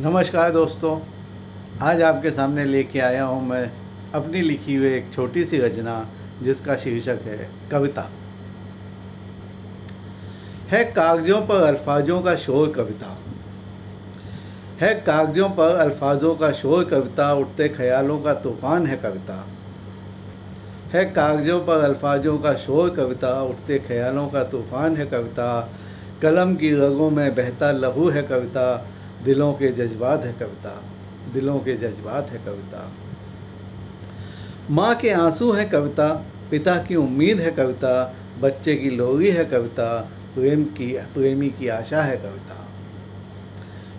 नमस्कार दोस्तों। आज आपके सामने लेके आया हूँ मैं अपनी लिखी हुई एक छोटी सी रचना जिसका शीर्षक है कविता। है कागज़ों पर अल्फाजों का शोर कविता, है कागज़ों पर अल्फाजों का शोर कविता, उठते ख्यालों का तूफ़ान है कविता। है कागज़ों पर अल्फाजों का शोर कविता, उठते ख्यालों का तूफ़ान है कविता। कलम की रगों में बहता लहू है कविता, दिलों के जज्बात है कविता, दिलों के जज्बात है कविता। माँ के आंसू है कविता, पिता की उम्मीद है कविता, बच्चे की लोरी है कविता, प्रेमी की आशा है कविता।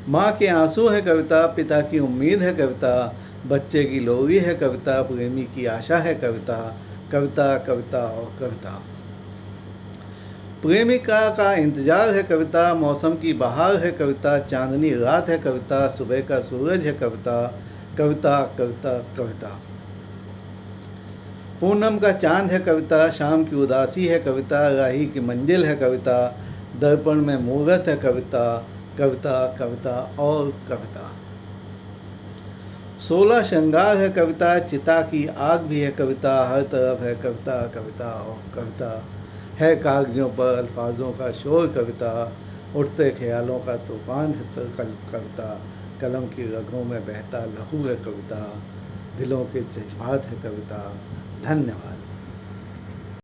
माँ के आंसू है कविता, पिता की उम्मीद है कविता, बच्चे की लोरी है कविता, प्रेमी की आशा है कविता। कविता कविता और कविता। प्रेमिका का इंतजार है कविता, मौसम की बहार है कविता, चांदनी रात है कविता, सुबह का सूरज है कविता। कविता कविता कविता। पूनम का चांद है कविता, शाम की उदासी है कविता, राही की मंजिल है कविता, दर्पण में मूरत है कविता। कविता कविता और कविता। 16 श्रृंगार है कविता, चिता की आग भी है कविता, हर तरफ है कविता कविता और कविता। है कागज़ों पर अल्फाजों का शोर कविता, उठते ख्यालों का तूफ़ान है कविता। कलम की रगों में बहता लहू है कविता, दिलों के जज्बात है कविता। धन्यवाद।